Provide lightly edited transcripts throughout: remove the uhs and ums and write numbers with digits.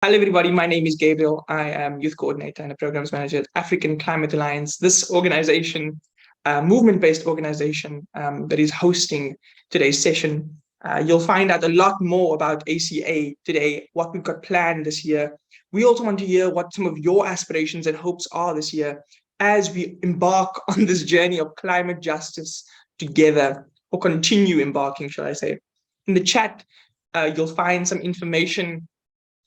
Hello, everybody. My name is Gabriel. I am youth coordinator and a programs manager at African Climate Alliance. This organization, movement-based organization that is hosting today's session. You'll find out a lot more about ACA today, what we've got planned this year. We also want to hear what some of your aspirations and hopes are this year as we embark on this journey of climate justice together, or continue embarking, shall I say. In the chat, you'll find some information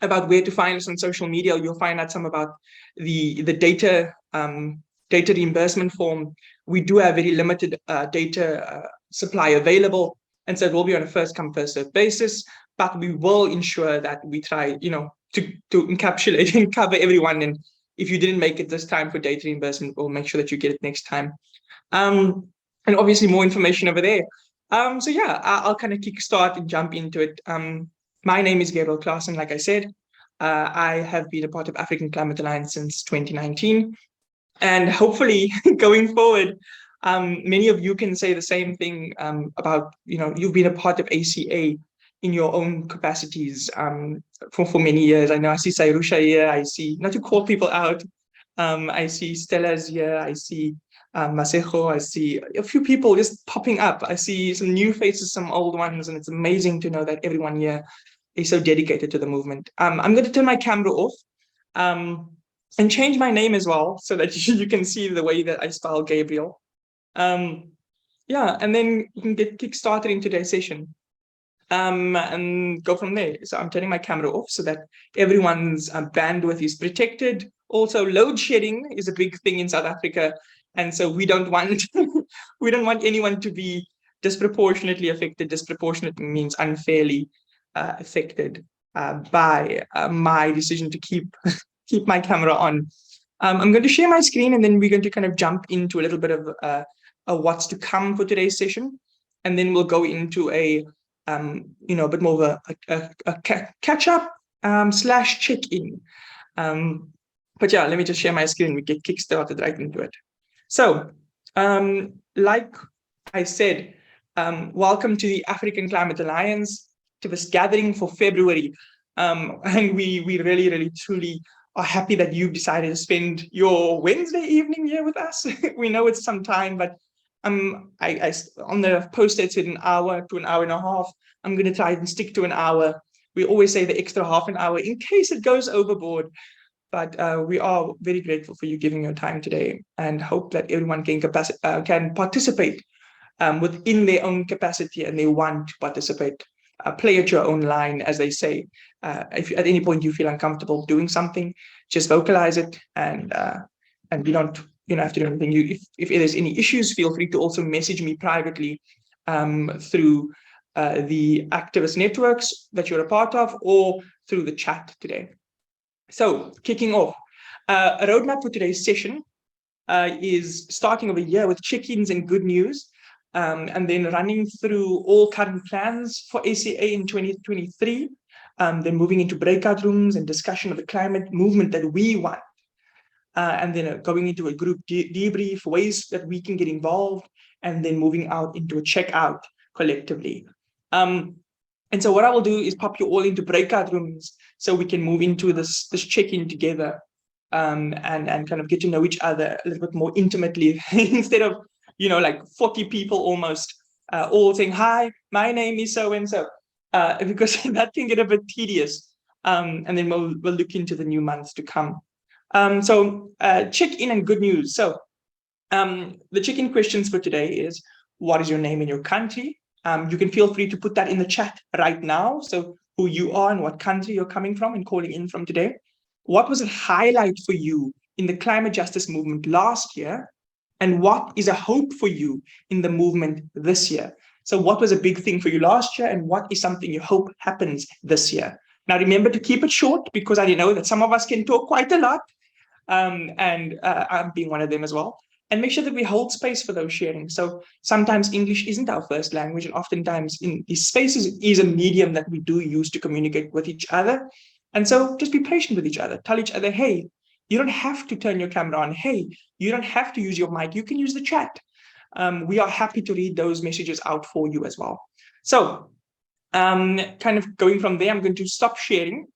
about where to find us on social media. You'll find out some about the data data reimbursement form. We do have very limited data supply available, and so it will be on a first come first served basis. But we will ensure that we try, to encapsulate and cover everyone. And if you didn't make it this time for data reimbursement, we'll make sure that you get it next time. And obviously more information over there. So yeah, I'll kind of kickstart and jump into it. My name is Gabriel Claassen, like I said. I have been a part of African Climate Alliance since 2019. And hopefully going forward, many of you can say the same thing about, you've been a part of ACA in your own capacities for many years. I know I see Sairusha here, I see, not to call people out, I see Stella's here, I see Masejo, I see a few people just popping up. I see some new faces, some old ones, and it's amazing to know that everyone here is so dedicated to the movement. I'm going to turn my camera off and change my name as well so that you can see the way that I spell Gabriel. Yeah, and then you can get kick-started in today's session and go from there. So I'm turning my camera off so that everyone's bandwidth is protected. Also, load shedding is a big thing in South Africa. And so we don't want anyone to be disproportionately affected. Disproportionate means unfairly affected by my decision to keep my camera on. I'm going to share my screen, and then we're going to kind of jump into a little bit of what's to come for today's session, and then we'll go into a bit more of a catch up / check-in. But yeah, let me just share my screen. We get kickstarted right into it. So, like I said, welcome to the African Climate Alliance, to this gathering for February. And we really, really, truly are happy that you've decided to spend your Wednesday evening here with us. We know it's some time, but I on the post it said an hour to an hour and a half. I'm going to try and stick to an hour. We always say the extra half an hour in case it goes overboard. But we are very grateful for you giving your time today, and hope that everyone can participate within their own capacity, and they want to participate. Play at your own line, as they say. If at any point you feel uncomfortable doing something, just vocalize it, and you don't have to do anything. If there's any issues, feel free to also message me privately through the activist networks that you're a part of, or through the chat today. So, kicking off, a roadmap for today's session is starting over here with check-ins and good news, and then running through all current plans for ACA in 2023, then moving into breakout rooms and discussion of the climate movement that we want, and then going into a group debrief, ways that we can get involved, and then moving out into a checkout collectively. And so what I will do is pop you all into breakout rooms so we can move into this check-in together, and kind of get to know each other a little bit more intimately instead of, like 40 people almost all saying, hi, my name is so-and-so, because that can get a bit tedious. And then we'll look into the new months to come. So check-in and good news. So the check-in questions for today is, what is your name and your country? You can feel free to put that in the chat right now. So who you are and what country you're coming from and calling in from today. What was a highlight for you in the climate justice movement last year? And what is a hope for you in the movement this year? So what was a big thing for you last year, and what is something you hope happens this year? Now, remember to keep it short, because I know that some of us can talk quite a lot, and I'm being one of them as well. And make sure that we hold space for those sharing. So sometimes English isn't our first language, and oftentimes in these spaces is a medium that we do use to communicate with each other. And so just be patient with each other. Tell each other, hey, you don't have to turn your camera on. Hey, you don't have to use your mic. You can use the chat. We are happy to read those messages out for you as well. So kind of going from there, I'm going to stop sharing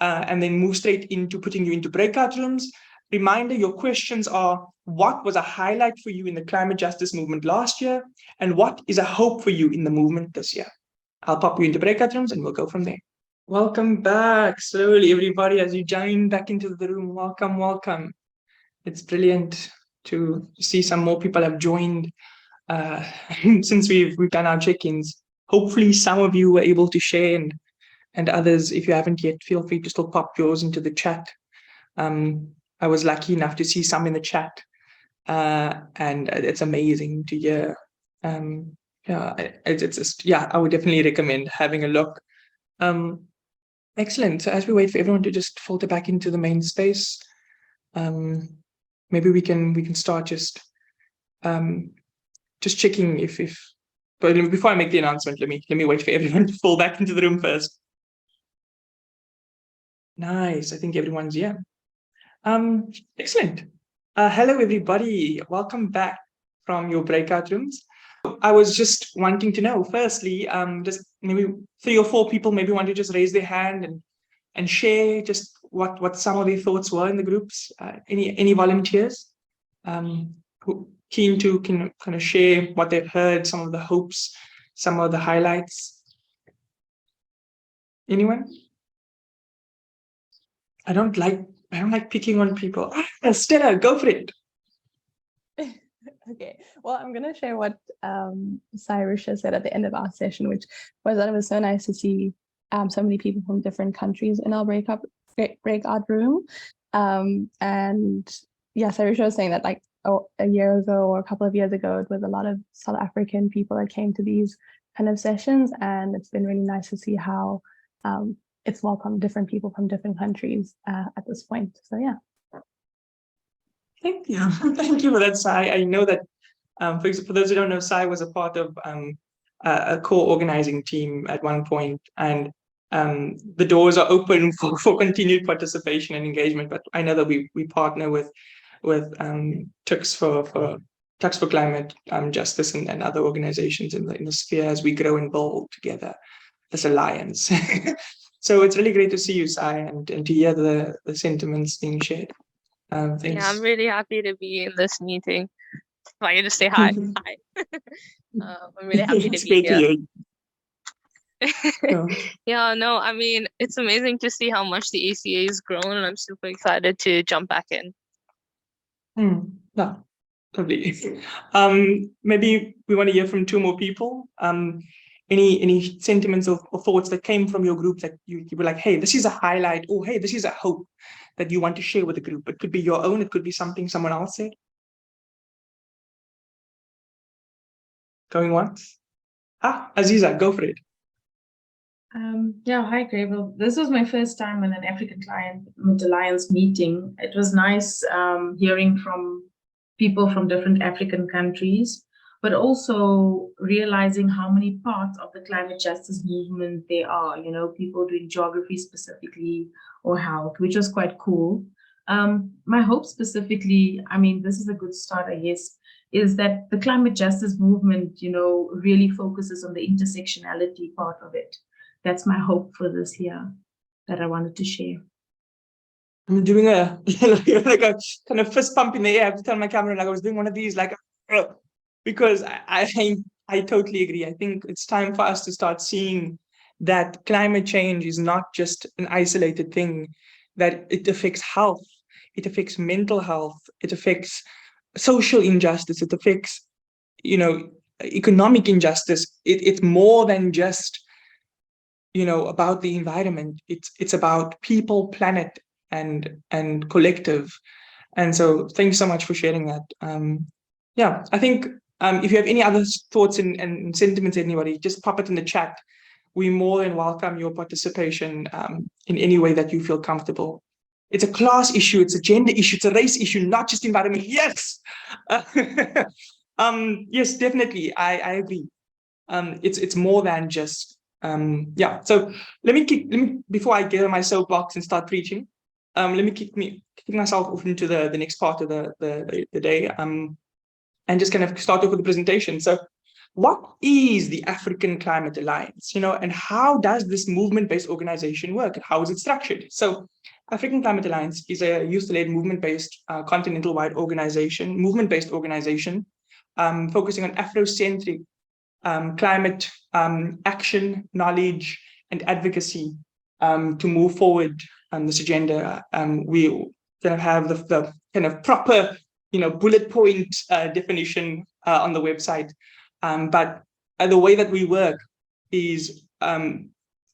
and then move straight into putting you into breakout rooms. Reminder, your questions are, what was a highlight for you in the climate justice movement last year? And what is a hope for you in the movement this year? I'll pop you into breakout rooms and we'll go from there. Welcome back slowly, everybody, as you join back into the room. Welcome, welcome. It's brilliant to see some more people have joined since we've done our check-ins. Hopefully some of you were able to share, and others, if you haven't yet, feel free to still pop yours into the chat. I was lucky enough to see some in the chat, and it's amazing to hear. It's just, yeah, I would definitely recommend having a look. Excellent. So as we wait for everyone to just filter back into the main space, maybe we can start just checking if. But before I make the announcement, let me wait for everyone to fall back into the room first. Nice. I think everyone's here. Excellent. Hello, everybody. Welcome back from your breakout rooms. I was just wanting to know, firstly, just maybe 3 or 4 people maybe want to just raise their hand and share just what some of their thoughts were in the groups. Any volunteers who keen to can kind of share what they've heard, some of the hopes, some of the highlights? Anyone? I don't like picking on people. Stella, go for it. Okay, well, I'm going to share what Cyrusha said at the end of our session, which was that it was so nice to see so many people from different countries in our breakout room. And yeah, Cyrusha was saying that like a year ago or a couple of years ago, it was a lot of South African people that came to these kind of sessions, and it's been really nice to see how it's welcomed different people from different countries at this point. So yeah. Thank you. Thank you for that, Sai. I know that for those who don't know, Sai was a part of a co-organizing team at one point, and the doors are open for continued participation and engagement. But I know that we partner with Tuks for Climate Justice and other organizations in the sphere as we grow and build together this alliance. So it's really great to see you, Sai, and to hear the sentiments being shared. Thanks. Yeah, I'm really happy to be in this meeting. If I can just say hi. Hi. I'm really happy to be here. Yeah, no, I mean, it's amazing to see how much the ACA has grown, and I'm super excited to jump back in. Yeah, totally. Maybe we want to hear from 2 more people. Any sentiments or thoughts that came from your group that you were like, hey, this is a highlight, or hey, this is a hope that you want to share with the group? It could be your own, it could be something someone else said. Going once? Aziza, go for it. Yeah, hi, Gabriel. This was my first time in an African Climate Alliance meeting. It was nice hearing from people from different African countries, but also realizing how many parts of the climate justice movement there are, you know, people doing geography specifically or health, which was quite cool. My hope specifically, I mean, this is a good start, I guess, is that the climate justice movement, you know, really focuses on the intersectionality part of it. That's my hope for this year that I wanted to share. I'm doing a like a kind of fist pump in the air. I have to turn my camera like I was doing one of these, like, because I totally agree. I think it's time for us to start seeing that climate change is not just an isolated thing, that it affects health, it affects mental health, it affects social injustice, it affects, you know, economic injustice. It's more than just, you know, about the environment. It's about people, planet, and collective. And so thank you so much for sharing that. Yeah, I think if you have any other thoughts and sentiments, anybody, just pop it in the chat. We more than welcome your participation in any way that you feel comfortable. It's a class issue, it's a gender issue, it's a race issue, not just environment. Yes. Yes, definitely. I agree. It's more than just yeah. So let me before I get on my soapbox and start preaching, let me kick myself off into the next part of the day, and just kind of start off with the presentation. So what is the African Climate Alliance, and how does this movement-based organization work, and how is it structured? So African Climate Alliance is a youth-led movement-based continental-wide organization, movement-based organization, focusing on Afrocentric climate action, knowledge, and advocacy to move forward this agenda. We kind of have the kind of proper, bullet point definition on the website. But the way that we work is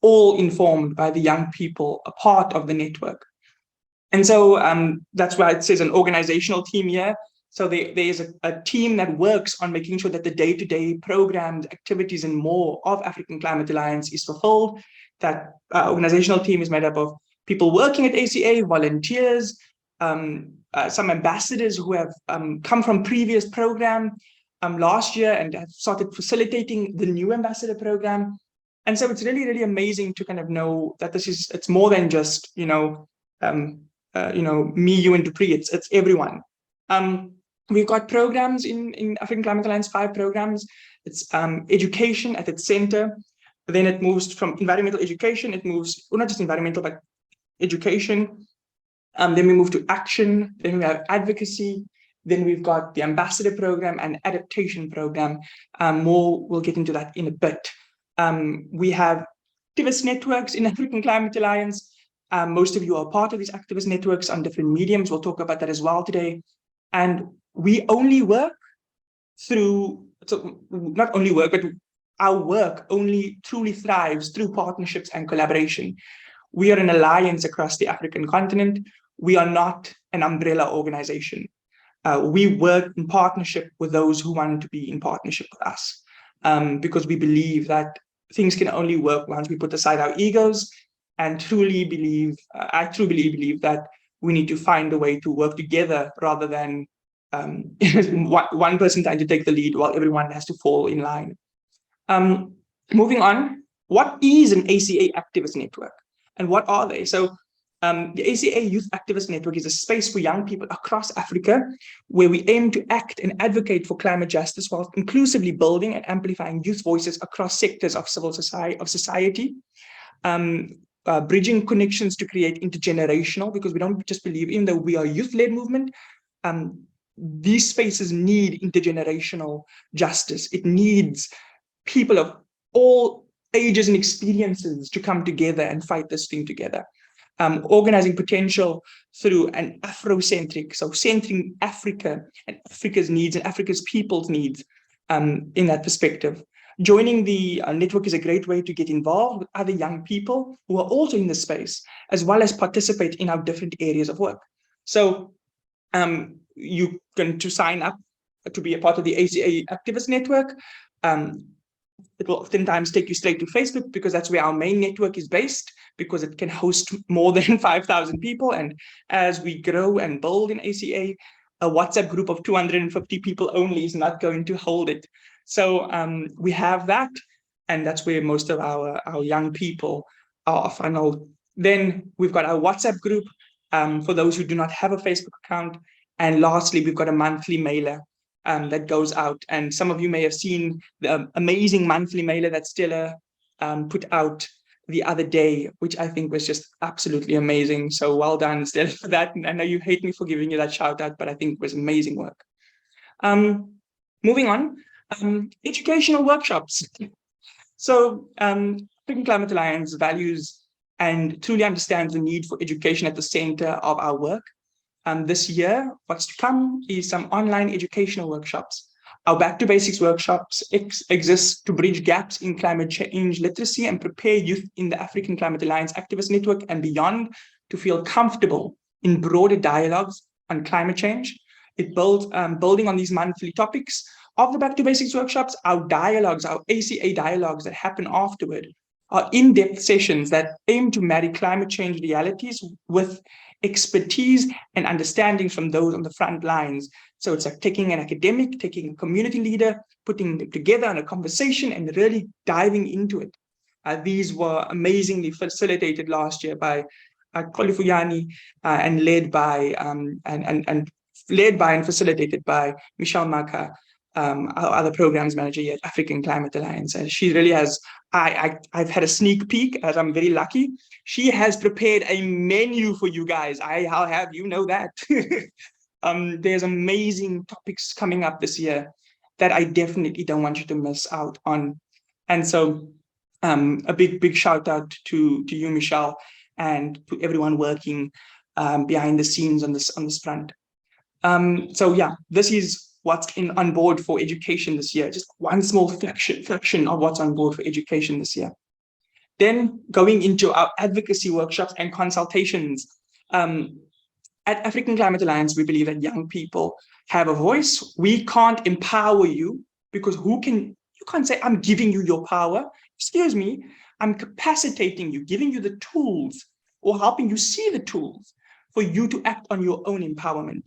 all informed by the young people, a part of the network. And so that's why it says an organizational team here. So there is a team that works on making sure that the day-to-day programs, activities, and more of African Climate Alliance is fulfilled. That organizational team is made up of people working at ACA, volunteers, some ambassadors who have come from previous program last year and have started facilitating the new ambassador program. And so it's really, really amazing to kind of know that it's more than just, me, you, and Dupree. It's everyone. We've got programs in African Climate Alliance, 5 programs. It's education at its center. Then it moves from environmental education. It moves, well, not just environmental, but education. Then we move to action. Then we have advocacy. Then we've got the ambassador program and adaptation program. We'll get into that in a bit. We have activist networks in African Climate Alliance. Most of you are part of these activist networks on different mediums. We'll talk about that as well today. And we only work through, so not only work, but our work only truly thrives through partnerships and collaboration. We are an alliance across the African continent. We are not an umbrella organization. We work in partnership with those who want to be in partnership with us, because we believe that things can only work once we put aside our egos and I truly believe that we need to find a way to work together rather than one person trying to take the lead while everyone has to fall in line. Moving on, what is an ACA activist network and what are they? So the ACA Youth Activist Network is a space for young people across Africa where we aim to act and advocate for climate justice while inclusively building and amplifying youth voices across sectors of society, bridging connections to create intergenerational, because we don't just believe, even though we are a youth-led movement, these spaces need intergenerational justice. It needs people of all ages and experiences to come together and fight this thing together. Organizing potential through an Afrocentric, so centering Africa and Africa's needs and Africa's people's needs in that perspective. Joining the network is a great way to get involved with other young people who are also in this space, as well as participate in our different areas of work. So you can sign up to be a part of the ACA Activist Network. It will oftentimes take you straight to Facebook because that's where our main network is based, because it can host more than 5,000 people. And as we grow and build in ACA, a WhatsApp group of 250 people only is not going to hold it. So we have that, and that's where most of our young people are funneled. Then we've got our WhatsApp group for those who do not have a Facebook account. And lastly, we've got a monthly mailer that goes out. And some of you may have seen the amazing monthly mailer that Stella put out the other day, which I think was just absolutely amazing. So well done, Stella, for that. And I know you hate me for giving you that shout out, but I think it was amazing work. Moving on, educational workshops. So African Climate Alliance values and truly understands the need for education at the center of our work. This year, what's to come is some online educational workshops. Our Back to Basics workshops exist to bridge gaps in climate change literacy and prepare youth in the African Climate Alliance Activist Network and beyond to feel comfortable in broader dialogues on climate change. It builds, building on these monthly topics of the Back to Basics workshops, our dialogues, our ACA dialogues that happen afterward are in-depth sessions that aim to marry climate change realities with expertise and understanding from those on the front lines. So it's like taking an academic, taking a community leader, putting them together in a conversation and really diving into it. These were amazingly facilitated last year by Kolifuyani and led by and facilitated by Michelle Maka our other programs manager here at African Climate Alliance. And she really has, I've had a sneak peek, as I'm very lucky. She has prepared a menu for you guys. I'll have you know that. There's amazing topics coming up this year that I definitely don't want you to miss out on. And so a big shout out to you, Michelle, and to everyone working behind the scenes on this front. So yeah, this is what's on board for education this year. Just one small fraction of what's on board for education this year. Then going into our advocacy workshops and consultations. At African Climate Alliance, we believe that young people have a voice. We can't empower you because you can't say, I'm giving you your power. Excuse me, I'm capacitating you, giving you the tools or helping you see the tools for you to act on your own empowerment.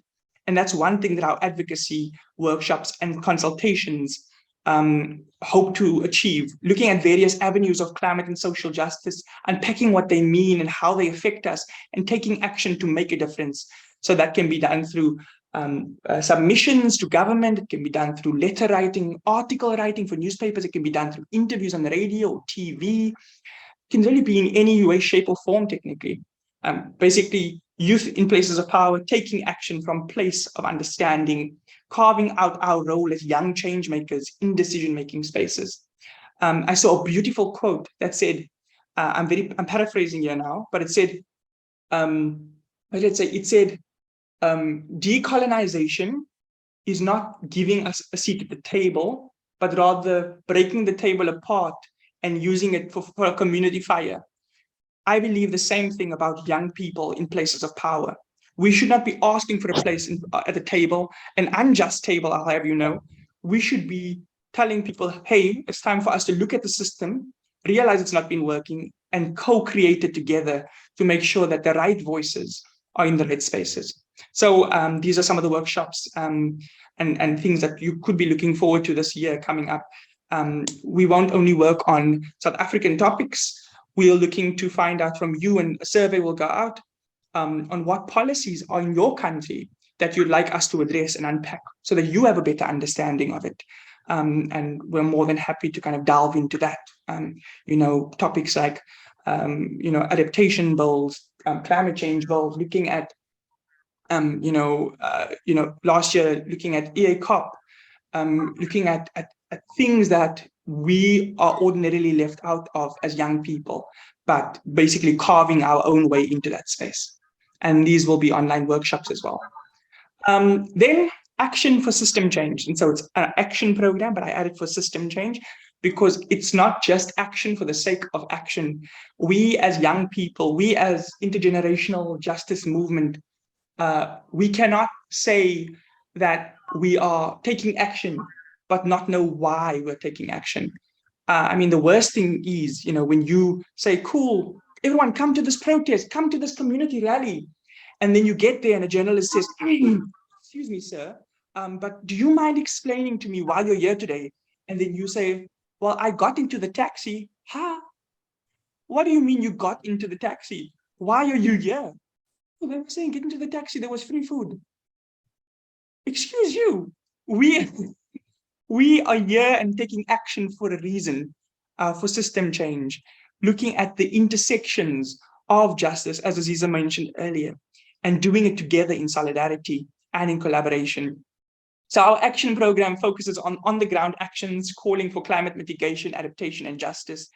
And that's one thing that our advocacy workshops and consultations hope to achieve, looking at various avenues of climate and social justice, unpacking what they mean and how they affect us, and taking action to make a difference. So that can be done through submissions to government, it can be done through letter writing, article writing for newspapers, it can be done through interviews on the radio or TV. It can really be in any way, shape or form, technically. Basically, youth in places of power, taking action from place of understanding, carving out our role as young change makers in decision-making spaces. I saw a beautiful quote that said, I'm paraphrasing here now, but it said, decolonization is not giving us a seat at the table, but rather breaking the table apart and using it for a community fire. I believe the same thing about young people in places of power. We should not be asking for a place at the table, an unjust table, I'll have you know. We should be telling people, hey, it's time for us to look at the system, realize it's not been working, and co-create it together to make sure that the right voices are in the right spaces. So these are some of the workshops and things that you could be looking forward to this year coming up. We won't only work on South African topics. We're looking to find out from you, and a survey will go out on what policies are in your country that you'd like us to address and unpack so that you have a better understanding of it. And we're more than happy to kind of delve into that. Topics like, adaptation goals, climate change goals, looking at, last year, looking at EACOP, looking at things that we are ordinarily left out of as young people, but basically carving our own way into that space. And these will be online workshops as well. Then action for system change. And so it's an action program, but I added for system change because it's not just action for the sake of action. We as young people, we as intergenerational justice movement, we cannot say that we are taking action but not know why we're taking action. The worst thing is, when you say, cool, everyone come to this protest, come to this community rally. And then you get there and a journalist says, excuse me, sir, but do you mind explaining to me why you're here today? And then you say, well, I got into the taxi. Huh? What do you mean you got into the taxi? Why are you here? Well, they were saying, get into the taxi, there was free food. Excuse you, we are here and taking action for a reason, for system change, looking at the intersections of justice, as Aziza mentioned earlier, and doing it together in solidarity and in collaboration. So our action program focuses on on-the-ground actions, calling for climate mitigation, adaptation, and justice.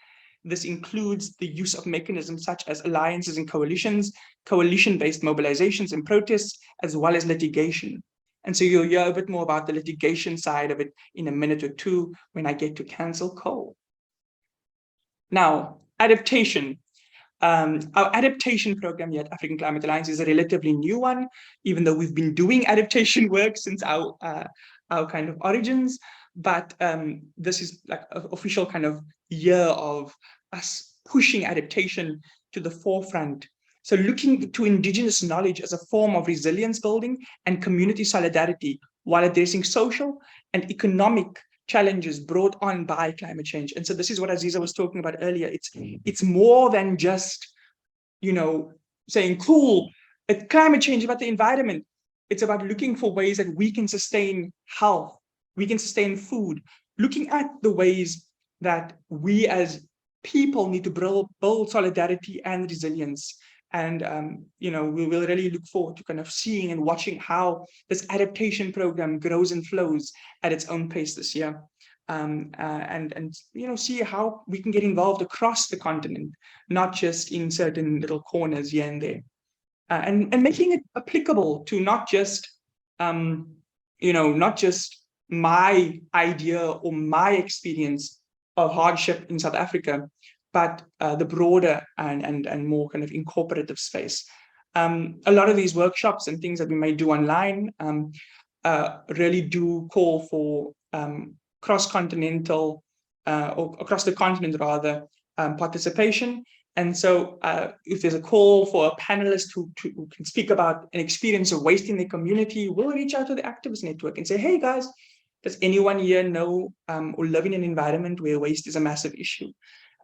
This includes the use of mechanisms such as alliances and coalitions, coalition-based mobilizations and protests, as well as litigation. And so you'll hear a bit more about the litigation side of it in a minute or two when I get to cancel coal. Now, adaptation. Our adaptation program here at African Climate Alliance is a relatively new one, even though we've been doing adaptation work since our kind of origins. But this is like an official kind of year of us pushing adaptation to the forefront. So looking to indigenous knowledge as a form of resilience building and community solidarity while addressing social and economic challenges brought on by climate change. And so this is what Aziza was talking about earlier. It's more than just, saying, cool, climate change about the environment. It's about looking for ways that we can sustain health, we can sustain food, looking at the ways that we as people need to build solidarity and resilience. And, we will really look forward to kind of seeing and watching how this adaptation program grows and flows at its own pace this year. And see how we can get involved across the continent, not just in certain little corners here and there, and making it applicable to not just my idea or my experience of hardship in South Africa, but the broader and more kind of incorporative space. A lot of these workshops and things that we may do online really do call for cross-continental or across the continent rather, participation. And so if there's a call for a panelist who can speak about an experience of waste in their community, we'll reach out to the activist network and say, hey guys, does anyone here know or live in an environment where waste is a massive issue?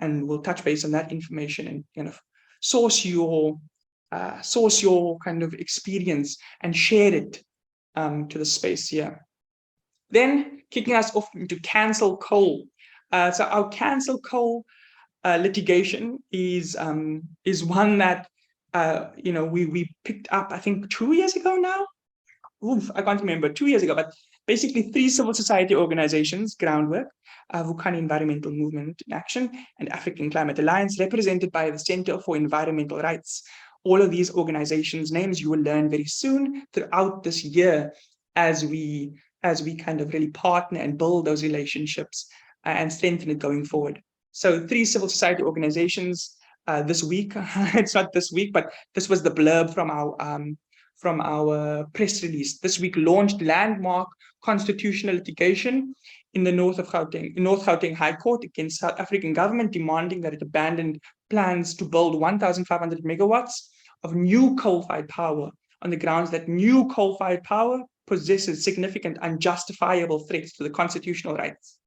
And we'll touch base on that information and kind of source your kind of experience and share it to the space here. Then kicking us off into cancel coal. So our cancel coal litigation is one that we picked up, I think 2 years ago now. I can't remember, 2 years ago, but basically 3 civil society organizations, Groundwork, Vukani Environmental Movement in Action, and African Climate Alliance, represented by the Center for Environmental Rights. All of these organizations' names you will learn very soon throughout this year as we kind of really partner and build those relationships and strengthen it going forward. So 3 civil society organizations this week. It's not this week, but this was the blurb from our press release. This week launched landmark constitutional litigation in the North Gauteng High Court against South African government, demanding that it abandon plans to build 1,500 megawatts of new coal-fired power on the grounds that new coal-fired power possesses significant unjustifiable threats to the constitutional rights.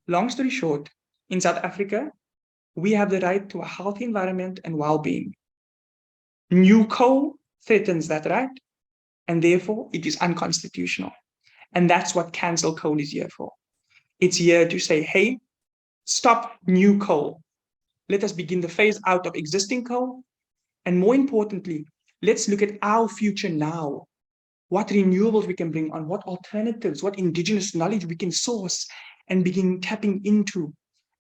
Long story short, in South Africa, we have the right to a healthy environment and well-being. New coal threatens that right, and therefore it is unconstitutional. And that's what cancel coal is here for. It's here to say, hey, stop new coal. Let us begin the phase out of existing coal. And more importantly, let's look at our future now. What renewables we can bring on, what alternatives, what indigenous knowledge we can source and begin tapping into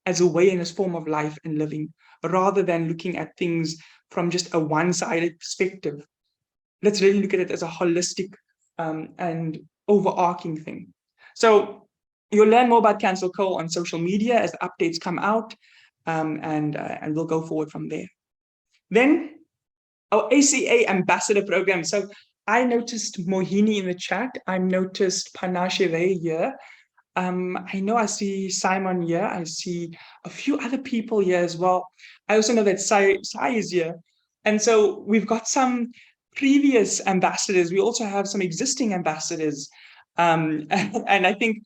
as a way and as form of life and living, rather than looking at things from just a one-sided perspective. Let's really look at it as a holistic and overarching thing. So you'll learn more about cancel coal on social media as the updates come out, and we'll go forward from there. Then our ACA ambassador program. So I noticed Mohini in the chat. I noticed Panache here. I know I see Simon here. I see a few other people here as well. I also know that Sai is here. And so we've got some previous ambassadors. We also have some existing ambassadors. And I think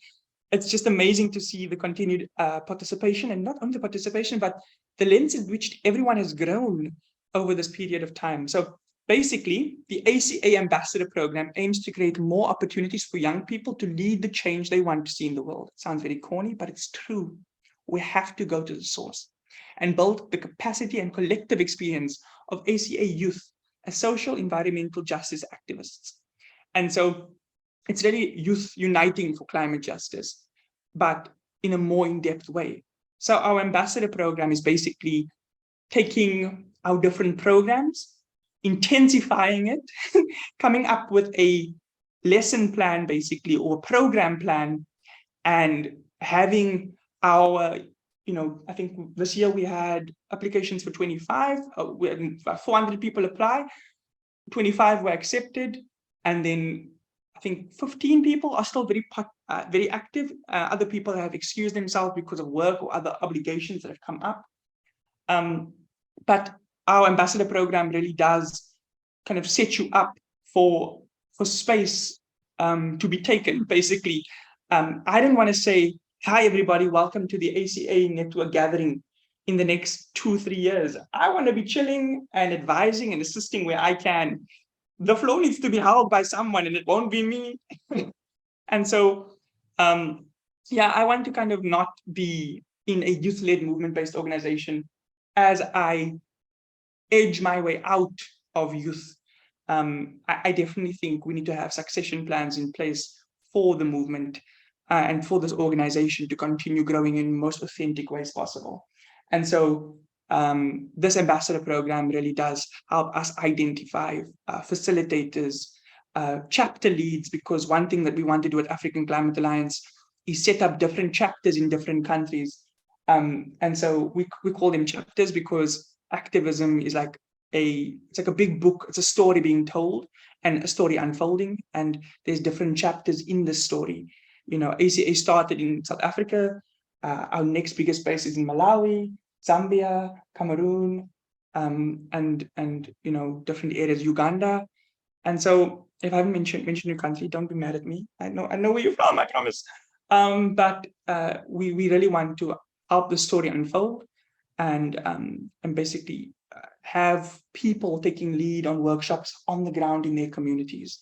it's just amazing to see the continued participation, and not only participation, but the lens in which everyone has grown over this period of time. So basically, the ACA Ambassador Program aims to create more opportunities for young people to lead the change they want to see in the world. It sounds very corny, but it's true. We have to go to the source and build the capacity and collective experience of ACA youth as social environmental justice activists. And so it's really youth uniting for climate justice, but in a more in-depth way. So our ambassador program is basically taking our different programs, intensifying it, coming up with a lesson plan, basically, or a program plan, and having our, I think this year we had applications for 25, we had 400 people apply, 25 were accepted, and then I think 15 people are still very active. Other people have excused themselves because of work or other obligations that have come up. But our ambassador program really does kind of set you up for space to be taken, basically. I don't want to say, hi, everybody, welcome to the ACA network gathering in the next 2-3 years. I want to be chilling and advising and assisting where I can. The floor needs to be held by someone, and it won't be me. And so, yeah, I want to kind of not be in a youth-led movement-based organization as I edge my way out of youth. I definitely think we need to have succession plans in place for the movement and for this organization to continue growing in most authentic ways possible. And so this ambassador program really does help us identify facilitators, chapter leads, because one thing that we want to do at African Climate Alliance is set up different chapters in different countries. And so we call them chapters because activism is like it's like a big book. It's a story being told and a story unfolding, and there's different chapters in the story. You know, ACA started in South Africa. Our next biggest base is in Malawi, Zambia, Cameroon, and you know, different areas, Uganda. And so if I haven't mentioned your country, don't be mad at me. I know where you're from, I promise. But we really want to help the story unfold and basically have people taking lead on workshops on the ground in their communities.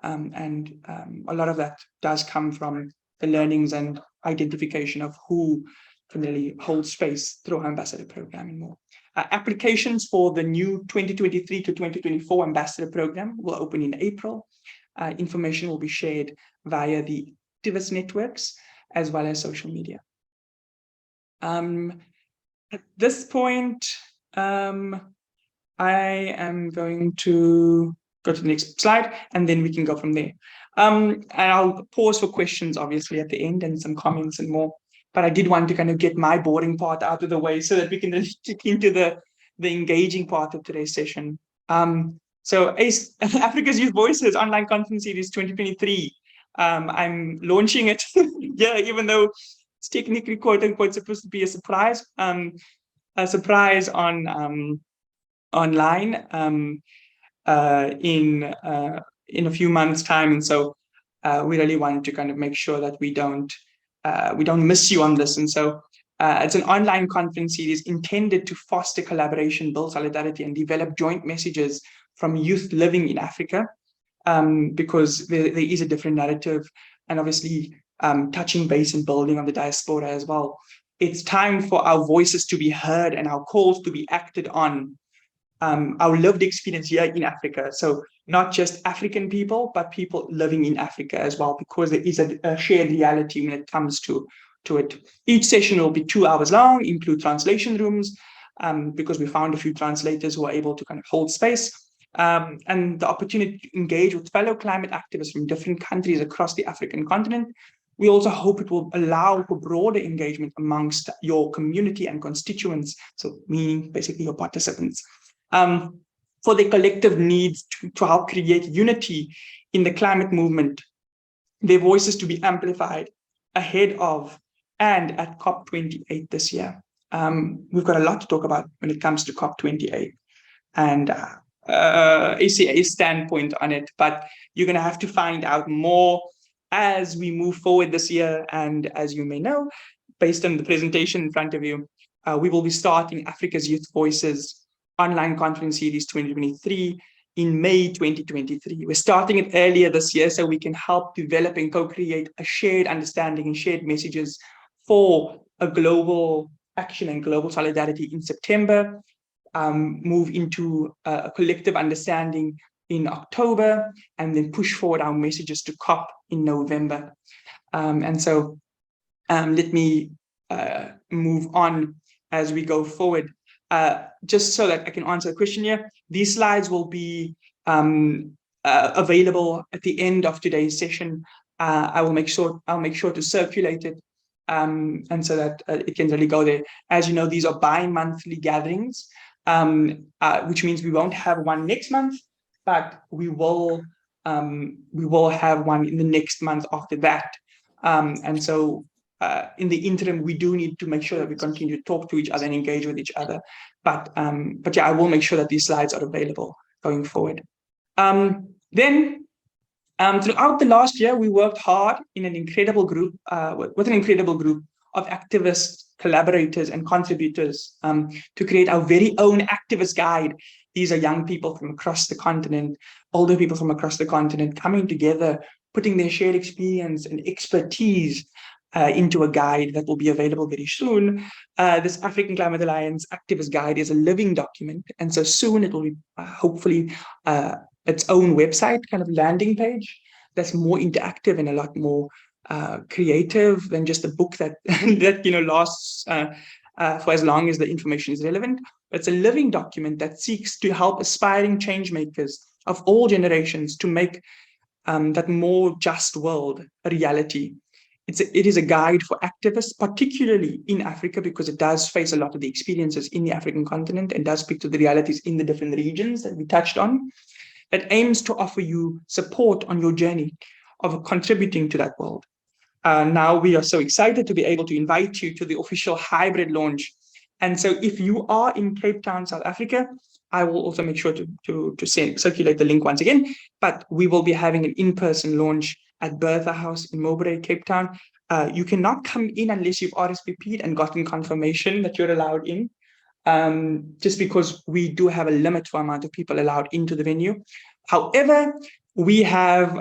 And a lot of that does come from the learnings and identification of who can really hold space through our ambassador program and more. Applications for the new 2023 to 2024 ambassador program will open in April. Information will be shared via the activist networks as well as social media. At this point, I am going to go to the next slide, and then we can go from there. And I'll pause for questions, obviously, at the end, and some comments and more. But I did want to kind of get my boring part out of the way so that we can really kick into the engaging part of today's session. So Africa's Youth Voices Online Conference Series 2023. I'm launching it yeah, even though it's technically quote unquote supposed to be a surprise on online in a few months' time. And so we really want to kind of make sure that we don't miss you on this. And so it's an online conference series intended to foster collaboration, build solidarity, and develop joint messages from youth living in Africa, because there is a different narrative, and obviously touching base and building on the diaspora as well. It's time for our voices to be heard and our calls to be acted on. Our lived experience here in Africa. So not just African people, but people living in Africa as well, because there is a shared reality when it comes to it. Each session will be 2 hours long, include translation rooms, because we found a few translators who are able to kind of hold space, and the opportunity to engage with fellow climate activists from different countries across the African continent. We also hope it will allow for broader engagement amongst your community and constituents, so meaning basically your participants, for the collective needs to help create unity in the climate movement, their voices to be amplified ahead of and at COP28 this year. We've got a lot to talk about when it comes to COP28 and ACA's standpoint on it, but you're going to have to find out more as we move forward this year. And as you may know, based on the presentation in front of you, we will be starting Africa's Youth Voices Online Conference Series 2023 in May 2023. We're starting it earlier this year so we can help develop and co-create a shared understanding and shared messages for a global action and global solidarity in September, move into a collective understanding in October, and then push forward our messages to COP in November. And so let me move on as we go forward. Just so that I can answer the question here, these slides will be available at the end of today's session. I'll make sure to circulate it, and so that it can really go there. As you know, these are bi-monthly gatherings, which means we won't have one next month, but we will have one in the next month after that. And so in the interim, we do need to make sure that we continue to talk to each other and engage with each other. But yeah, I will make sure that these slides are available going forward. Then throughout the last year, we worked hard in an incredible group, with an incredible group of activists, collaborators, and contributors to create our very own activist guide. These are young people from across the continent, older people from across the continent coming together putting their shared experience and expertise into a guide that will be available very soon. This African Climate Alliance Activist Guide is a living document. And so soon it will be hopefully its own website, kind of landing page that's more interactive and a lot more creative than just a book that, that lasts for as long as the information is relevant. It's a living document that seeks to help aspiring change makers of all generations to make that more just world a reality. It is a guide for activists, particularly in Africa, because it does face a lot of the experiences in the African continent and does speak to the realities in the different regions that we touched on. It aims to offer you support on your journey of contributing to that world. Now we are so excited to be able to invite you to the official hybrid launch. And so if you are in Cape Town, South Africa, I will also make sure to circulate the link once again, but we will be having an in-person launch at Bertha House in Mowbray, Cape Town. You cannot come in unless you've RSVP'd and gotten confirmation that you're allowed in, just because we do have a limit for amount of people allowed into the venue. However, we have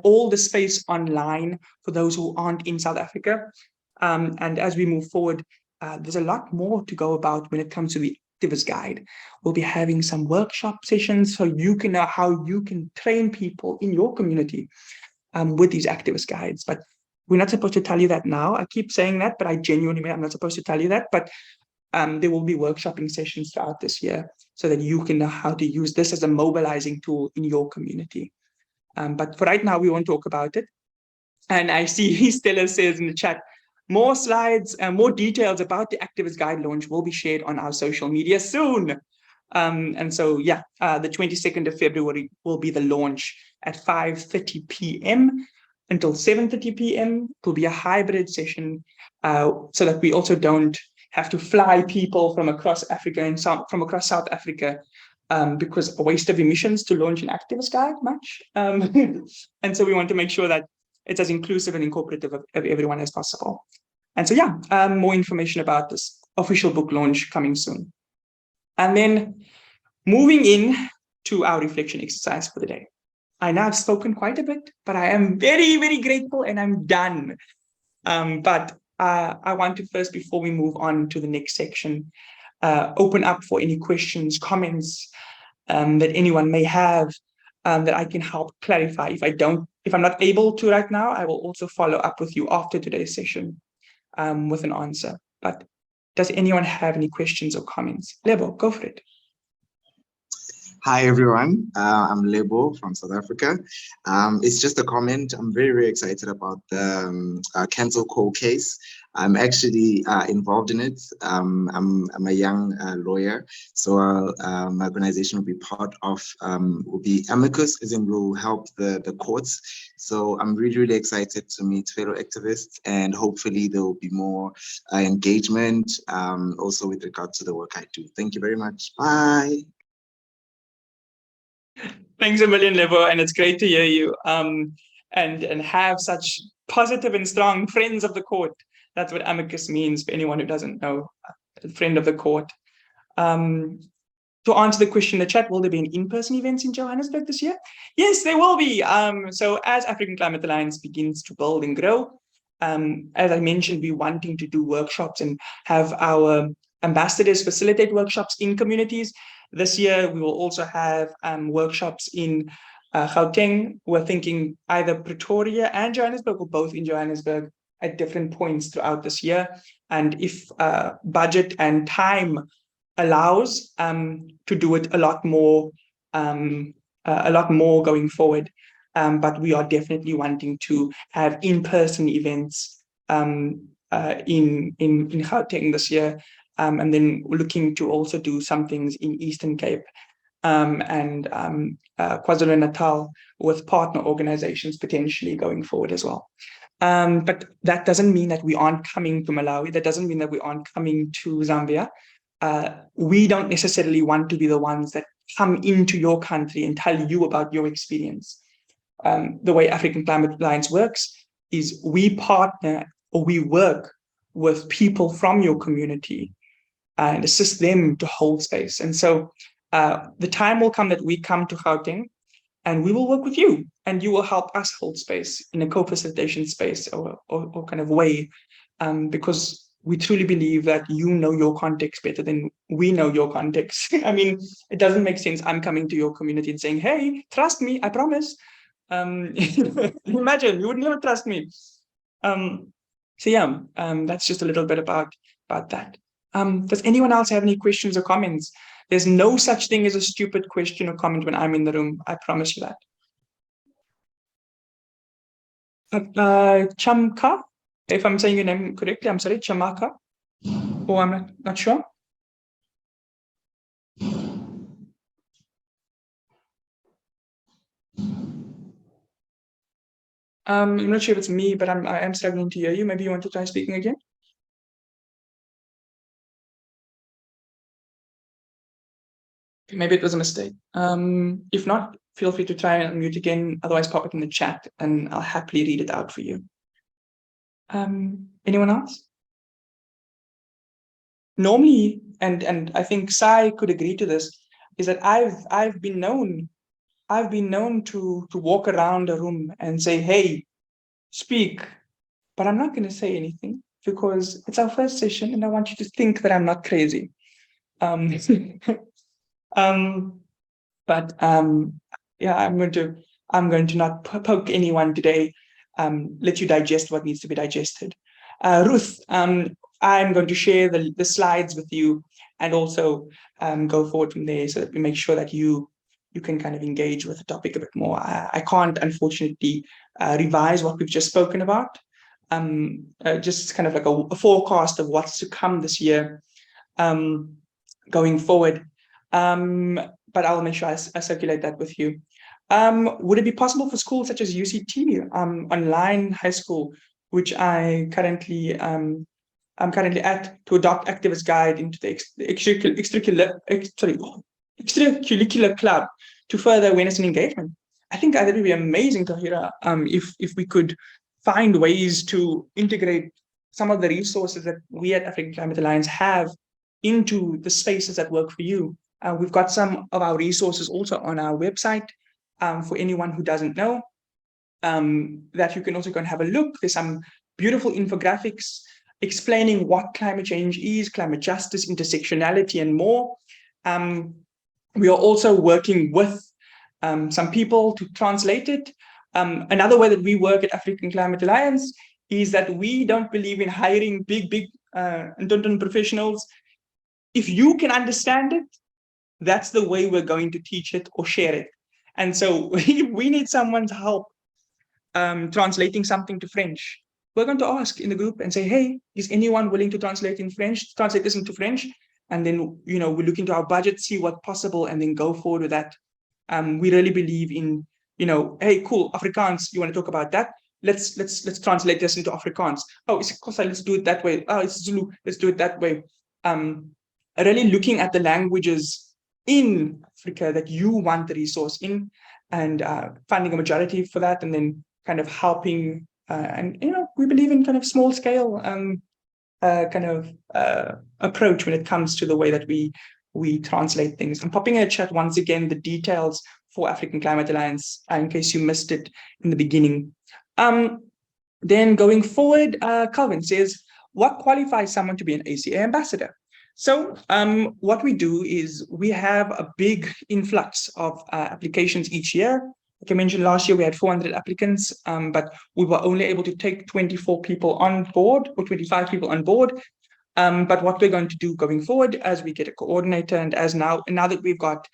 all the space online for those who aren't in South Africa. And as we move forward, there's a lot more to go about when it comes to the Activist Guide. We'll be having some workshop sessions so you can know how you can train people in your community with these Activist Guides. But we're not supposed to tell you that now. I keep saying that, but I genuinely mean I'm not supposed to tell you that. But there will be workshopping sessions throughout this year so that you can know how to use this as a mobilizing tool in your community. But for right now, we won't talk about it. And I see Stella says in the chat, more slides and more details about the Activist Guide launch will be shared on our social media soon. And so, yeah, the 22nd of February will be the launch at 5:30 p.m. until 7:30 p.m. It will be a hybrid session so that we also don't have to fly people from across Africa and from across South Africa because a waste of emissions to launch an Activist Guide much. And so we want to make sure that it's as inclusive and incorporative of everyone as possible. And so, yeah, more information about this official book launch coming soon. And then moving in to our reflection exercise for the day. I know I've spoken quite a bit, but I am very, very grateful and I'm done. But I want to first, before we move on to the next section, open up for any questions, comments that anyone may have that I can help clarify. If I'm not able to right now, I will also follow up with you after today's session with an answer. But does anyone have any questions or comments? Lebo, go for it. Hi, everyone. I'm Lebo from South Africa. It's just a comment. I'm very, very excited about the cancel coal case. I'm actually involved in it. I'm a young lawyer, so my organization will be part of, will be amicus, as in will help the courts. So I'm really, really excited to meet fellow activists, and hopefully there will be more engagement also with regard to the work I do. Thank you very much. Bye. Thanks a million, Lebo, and it's great to hear you and have such positive and strong friends of the court. That's what amicus means for anyone who doesn't know, a friend of the court. To answer the question in the chat, will there be an in-person events in Johannesburg this year? Yes, there will be. So as African Climate Alliance begins to build and grow, as I mentioned, we're wanting to do workshops and have our ambassadors facilitate workshops in communities. This year, we will also have workshops in Gauteng. We're thinking either Pretoria and Johannesburg or both in Johannesburg at different points throughout this year. And if budget and time allows to do it a lot more going forward. But we are definitely wanting to have in-person events in Gauteng this year. And then we're looking to also do some things in Eastern Cape and KwaZulu-Natal with partner organizations potentially going forward as well. But that doesn't mean that we aren't coming to Malawi. That doesn't mean that we aren't coming to Zambia. We don't necessarily want to be the ones that come into your country and tell you about your experience. The way African Climate Alliance works is we partner or we work with people from your community and assist them to hold space. And so the time will come that we come to Gauteng and we will work with you, and you will help us hold space in a co-facilitation space or kind of way, because we truly believe that you know your context better than we know your context. I mean, it doesn't make sense. I'm coming to your community and saying, hey, trust me, I promise. Imagine, you would never trust me. So yeah, that's just a little bit about that. Does anyone else have any questions or comments? There's no such thing as a stupid question or comment when I'm in the room. I promise you that. Chamka, if I'm saying your name correctly, I'm sorry, Chamaka. Oh, I'm not sure. I'm not sure if it's me, but I am struggling to hear you. Maybe you want to try speaking again? Maybe it was a mistake. If not, feel free to try and unmute again. Otherwise, pop it in the chat and I'll happily read it out for you. Anyone else? Normally, and I think Sai could agree to this, is that I've been known to walk around a room and say, hey, speak, but I'm not going to say anything because it's our first session and I want you to think that I'm not crazy. Yeah, I'm going to not poke anyone today. Let you digest what needs to be digested. Ruth, I'm going to share the slides with you and also go forward from there so that we make sure that you can kind of engage with the topic a bit more. I can't, unfortunately, revise what we've just spoken about. Just kind of like a forecast of what's to come this year going forward. But I'll make sure I circulate that with you. Would it be possible for schools such as UCT, online high school, which I'm currently at, to adopt activist guide into the extracurricular club to further awareness and engagement? I think that would be amazing, Tahira, if we could find ways to integrate some of the resources that we at African Climate Alliance have into the spaces that work for you. We've got some of our resources also on our website for anyone who doesn't know, that you can also go and have a look. There's some beautiful infographics explaining what climate change is, climate justice, intersectionality, and more. We are also working with some people to translate it. Another way that we work at African Climate Alliance is that we don't believe in hiring big professionals. If you can understand it, that's the way we're going to teach it or share it. And so we need someone's help translating something to French. We're going to ask in the group and say, hey, is anyone willing to translate this into French? And then, we look into our budget, see what's possible, and then go forward with that. We really believe in, hey, cool, Afrikaans, you want to talk about that? Let's translate this into Afrikaans. Oh, it's Xhosa, let's do it that way. Oh, it's Zulu, let's do it that way. Really looking at the languages in Africa that you want the resource in, and finding a majority for that, and then kind of helping. And we believe in kind of small scale approach when it comes to the way that we translate things. I'm popping in a chat once again the details for African Climate Alliance in case you missed it in the beginning. Then going forward, Calvin says, what qualifies someone to be an ACA ambassador? So what we do is we have a big influx of applications each year. Like I mentioned, last year we had 400 applicants, but we were only able to take 24 people on board or 25 people on board. But what we're going to do going forward, as we get a coordinator, and as now that we've got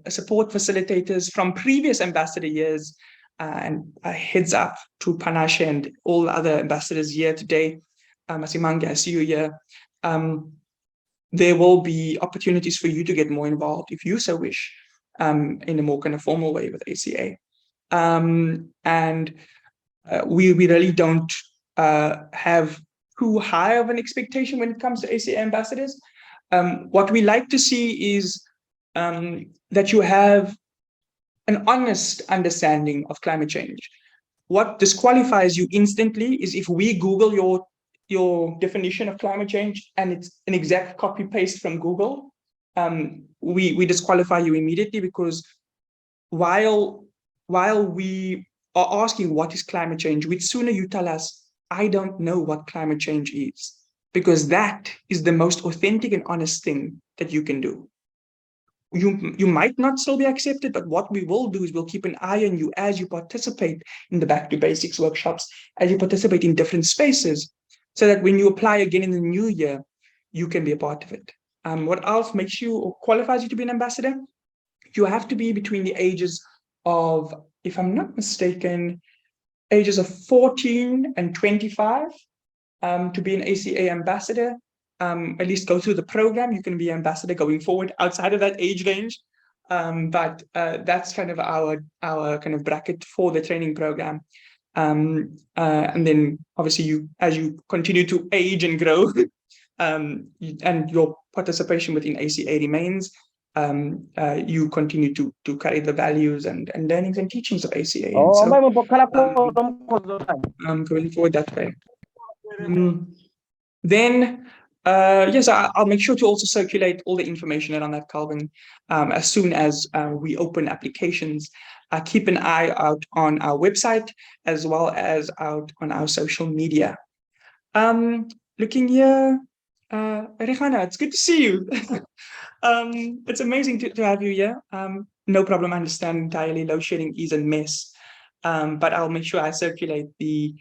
support facilitators from previous ambassador years, and a heads up to Panashe and all the other ambassadors here today, Masimange, I see you here. There will be opportunities for you to get more involved if you so wish, in a more kind of formal way with ACA. We really don't have too high of an expectation when it comes to ACA ambassadors. What we like to see is that you have an honest understanding of climate change. What disqualifies you instantly is if we Google your definition of climate change and it's an exact copy paste from Google, we disqualify you immediately, because while we are asking what is climate change, we'd sooner you tell us, I don't know what climate change is, because that is the most authentic and honest thing that you can do. You might not still be accepted, but what we will do is we'll keep an eye on you as you participate in the Back to Basics workshops, as you participate in different spaces, so that when you apply again in the new year, you can be a part of it. What else makes you or qualifies you to be an ambassador? You have to be between the ages of, if I'm not mistaken, ages of 14 and 25 to be an ACA ambassador. At least go through the program. You can be ambassador going forward outside of that age range. But that's kind of our kind of bracket for the training program. And then obviously as you continue to age and grow, and your participation within ACA remains, you continue to carry the values and learnings and teachings of ACA. And so, going forward that way. Then, yes, I'll make sure to also circulate all the information around that, Calvin, as soon as we open applications. Keep an eye out on our website as well as out on our social media. Looking here, Rehana, it's good to see you. It's amazing to have you here. No problem, I understand entirely. Load shedding is a mess, but I'll make sure I circulate the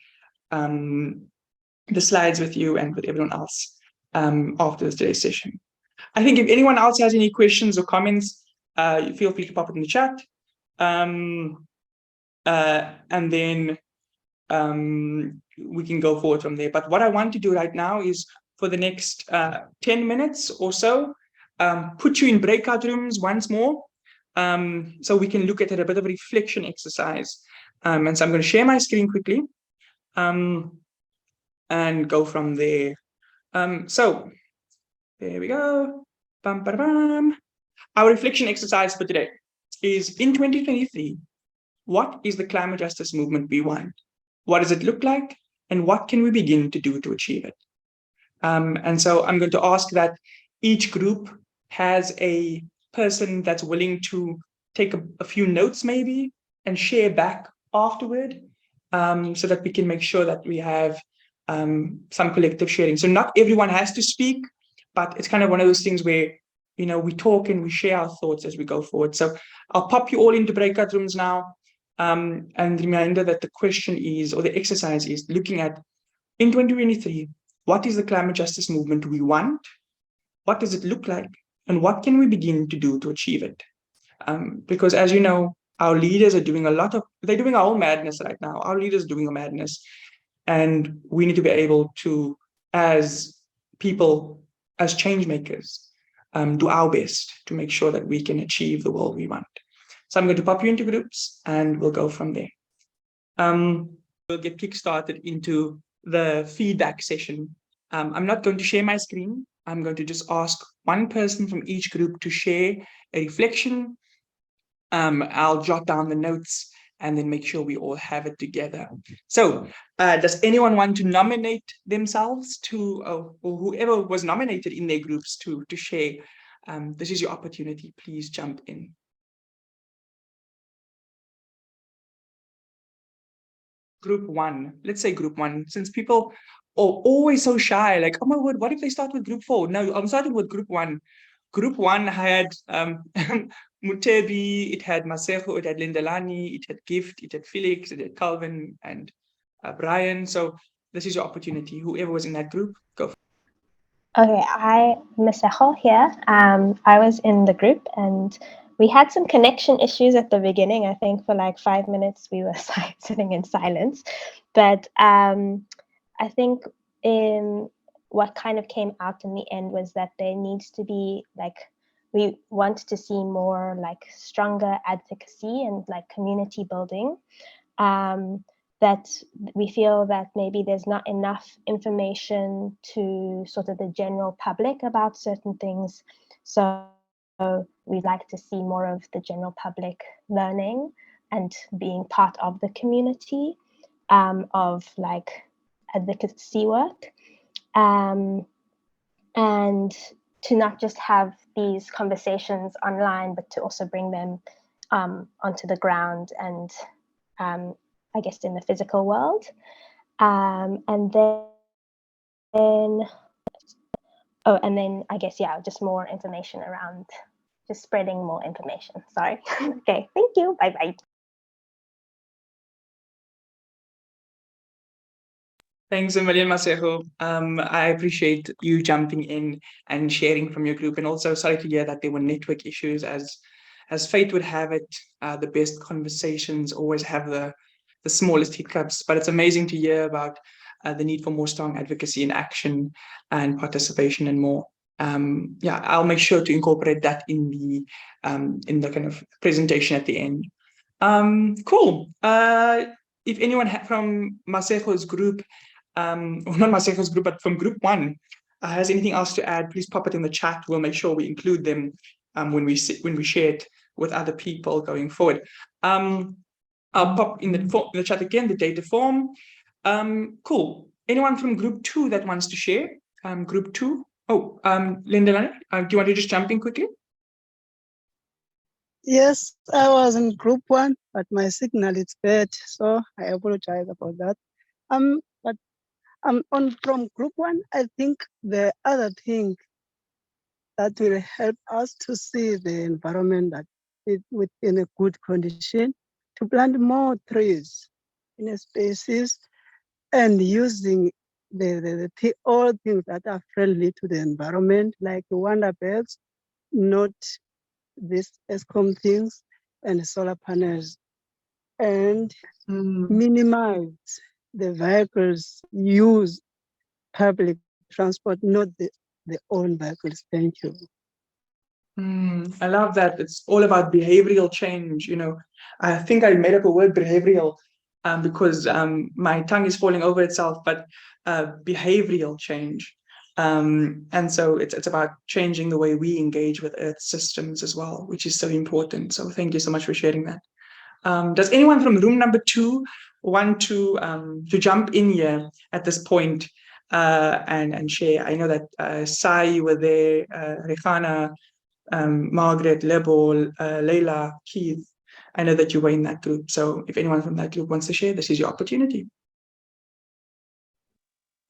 slides with you and with everyone else after today's session. I think if anyone else has any questions or comments, feel free to pop it in the chat. And then we can go forward from there. But what I want to do right now is for the next 10 minutes or so, put you in breakout rooms once more, so we can look at it, a bit of a reflection exercise. And so I'm going to share my screen quickly and go from there. So there we go. Bum, ba, bum. Our reflection exercise for today is, in 2023, what is the climate justice movement we want? What does it look like? And what can we begin to do to achieve it? And so I'm going to ask that each group has a person that's willing to take a few notes maybe and share back afterward, so that we can make sure that we have some collective sharing. So not everyone has to speak, but it's kind of one of those things where, you know, we talk and we share our thoughts as we go forward. So I'll pop you all into breakout rooms now. And reminder that the question is, or the exercise is, looking at, in 2023, what is the climate justice movement we want? What does it look like? And what can we begin to do to achieve it? Because as you know, our leaders are doing they're doing our own madness right now. Our leaders are doing a madness. And we need to be able to, as people, as change makers, do our best to make sure that we can achieve the world we want. So I'm going to pop you into groups and we'll go from there. We'll get kickstarted into the feedback session. I'm not going to share my screen. I'm going to just ask one person from each group to share a reflection. I'll jot down the notes and then make sure we all have it together. So does anyone want to nominate themselves to, or whoever was nominated in their groups to share? This is your opportunity. Please jump in. Group one, let's say group one, since people are always so shy, like, oh my word, what if they start with group four? No, I'm starting with group one. Group one had Mutebi, it had Maseko, it had Lindelani, it had Gift, it had Felix, it had Calvin, and Brian. So this is your opportunity. Whoever was in that group, go. Okay, Maseko here. I was in the group and we had some connection issues at the beginning. I think for like 5 minutes we were sitting in silence. But I think what kind of came out in the end was that there needs to be, like, we want to see more like stronger advocacy and like community building. That we feel that maybe there's not enough information to sort of the general public about certain things. So we'd like to see more of the general public learning and being part of the community of like advocacy work, and to not just have these conversations online, but to also bring them onto the ground and I guess in the physical world. And then I guess, yeah, just more information around, just spreading more information. Sorry. Okay, thank you. Bye-bye. Thanks a million, Masego. I appreciate you jumping in and sharing from your group. And also sorry to hear that there were network issues. As fate would have it, the best conversations always have the smallest hiccups. But it's amazing to hear about the need for more strong advocacy and action and participation and more. Yeah, I'll make sure to incorporate that in the kind of presentation at the end. Cool. If anyone from Masego's group, or not Masego's group, but from group 1, has anything else to add, please pop it in the chat. We'll make sure we include them when we share it with other people going forward. I'll pop in the chat again the data form. Cool. Anyone from group 2 that wants to share? Group 2. Oh, Linda, do you want to just jump in quickly? Yes, I was in group 1, but my signal is bad, so I apologize about that. But from group 1, I think the other thing that will help us to see the environment that is within a good condition, to plant more trees in spaces and using all things that are friendly to the environment, like wonder beds, not these ESCOM things and solar panels, and minimize the vehicles use public transport, not the own vehicles. Thank you. I love that. It's all about behavioral change. You know, I think I made up a word, behavioral, because my tongue is falling over itself, but behavioral change. And so it's about changing the way we engage with Earth systems as well, which is so important. So thank you so much for sharing that. Does anyone from room number 2 want to jump in here at this point and share? I know that Sai, you were there, Rehana, Margaret, Lebo, Leila, Keith. I know that you were in that group. So if anyone from that group wants to share, this is your opportunity.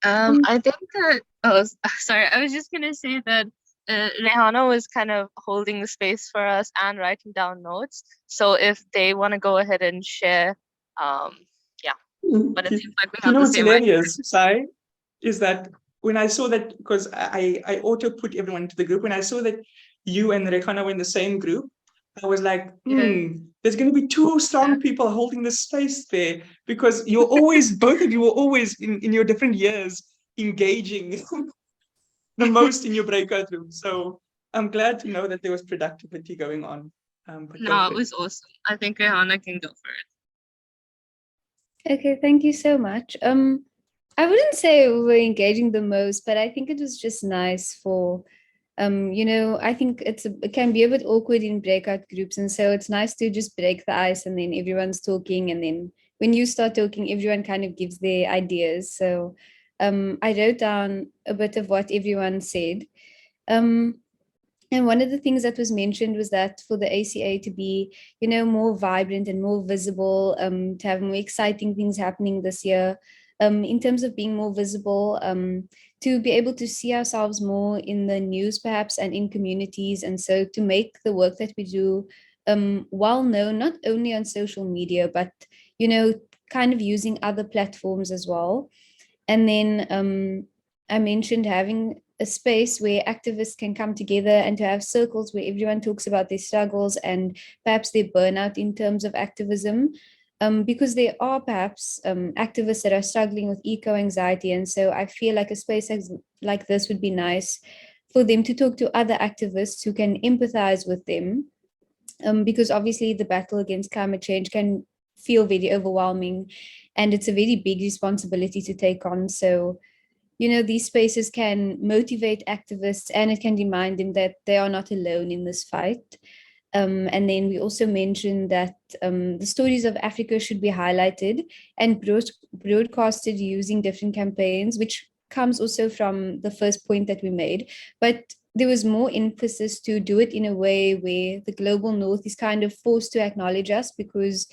I think that, sorry, I was just gonna say that Rehana was kind of holding the space for us and writing down notes. So if they want to go ahead and share, yeah. But it seems like we have the what's same hilarious, Sai, is that when I saw that, because I auto put everyone into the group, when I saw that you and Rehana were in the same group, I was like, there's going to be 2 strong people holding the space there, because you're always, both of you were always in your different years engaging the most in your breakout room. So I'm glad to know that there was productivity going on. No, it was awesome. I think Rehana can go for it. Okay, thank you so much. I wouldn't say we were engaging the most, but I think it was just nice for you know, I think it can be a bit awkward in breakout groups, and so it's nice to just break the ice, and then everyone's talking, and then when you start talking, everyone kind of gives their ideas. So I wrote down a bit of what everyone said. And one of the things that was mentioned was that for the ACA to be, you know, more vibrant and more visible, to have more exciting things happening this year, in terms of being more visible, to be able to see ourselves more in the news perhaps and in communities. And so to make the work that we do well known, not only on social media, but, you know, kind of using other platforms as well. And then I mentioned having a space where activists can come together and to have circles where everyone talks about their struggles and perhaps their burnout in terms of activism. Because there are perhaps activists that are struggling with eco-anxiety. And so I feel like a space like this would be nice for them to talk to other activists who can empathize with them. Because obviously the battle against climate change can feel very overwhelming, and it's a very big responsibility to take on. So, you know, these spaces can motivate activists, and it can remind them that they are not alone in this fight. And then we also mentioned that the stories of Africa should be highlighted and broadcasted using different campaigns, which comes also from the first point that we made. But there was more emphasis to do it in a way where the global north is kind of forced to acknowledge us, because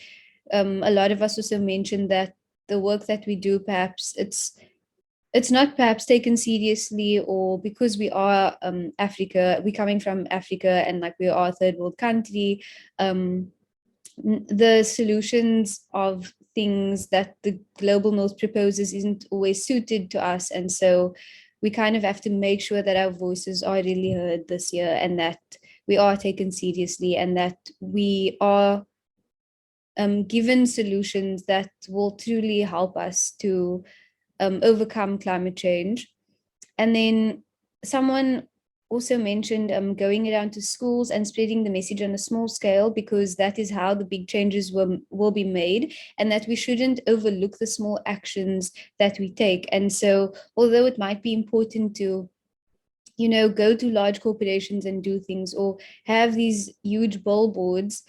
a lot of us also mentioned that the work that we do, perhaps it's not perhaps taken seriously, or because we are Africa, we're coming from Africa, and like we are a third world country, the solutions of things that the global north proposes isn't always suited to us. And so we kind of have to make sure that our voices are really heard this year, and that we are taken seriously, and that we are given solutions that will truly help us to overcome climate change. And then someone also mentioned going around to schools and spreading the message on a small scale, because that is how the big changes will be made, and that we shouldn't overlook the small actions that we take. And so although it might be important to, you know, go to large corporations and do things, or have these huge billboards,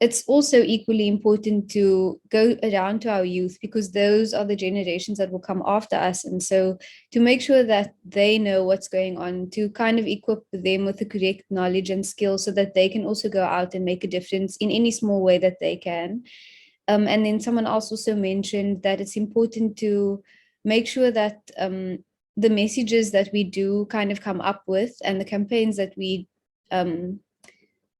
it's also equally important to go around to our youth, because those are the generations that will come after us. And so to make sure that they know what's going on, to kind of equip them with the correct knowledge and skills, so that they can also go out and make a difference in any small way that they can. And then someone else also mentioned that it's important to make sure that the messages that we do kind of come up with, and the campaigns that we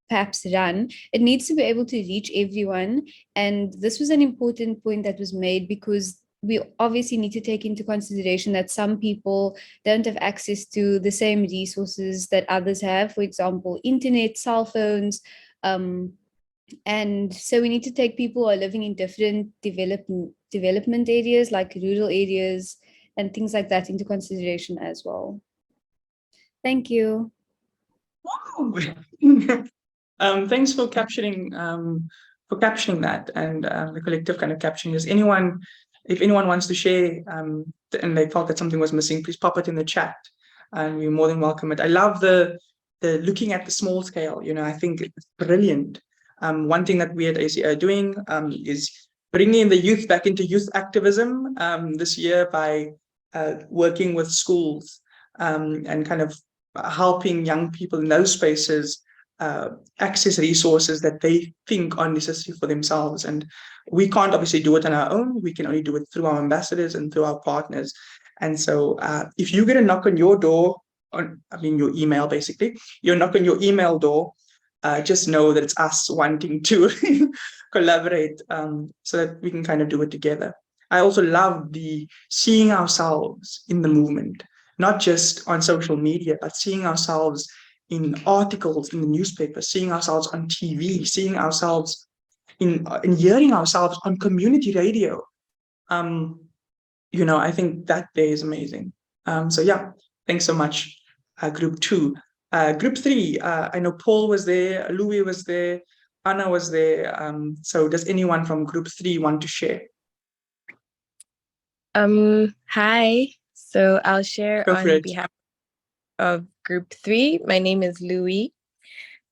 perhaps run, it needs to be able to reach everyone. And this was an important point that was made, because we obviously need to take into consideration that some people don't have access to the same resources that others have, for example, internet, cell phones. And so we need to take people who are living in different development areas, like rural areas and things like that, into consideration as well. Thank you. Thanks for capturing that, and the collective kind of capturing this. If anyone wants to share and they felt that something was missing, please pop it in the chat, and we're more than welcome it. I love the looking at the small scale. You know, I think it's brilliant. One thing that we at ACA are doing is bringing the youth back into youth activism this year by working with schools and kind of helping young people in those spaces access resources that they think are necessary for themselves. And we can't obviously do it on our own. We can only do it through our ambassadors and through our partners. And so if you get a knock on your door, your email, basically, you knock on your email door, just know that it's us wanting to collaborate so that we can kind of do it together. I also love the seeing ourselves in the movement, not just on social media, but seeing ourselves in articles in the newspaper, seeing ourselves on TV, seeing ourselves in hearing ourselves on community radio. I think that day is amazing. So yeah, thanks so much, Group 2. Group 3, I know Paul was there, Louis was there, Anna was there. So does anyone from Group 3 want to share? Hi. So I'll share on behalf of Group 3. My name is Louis.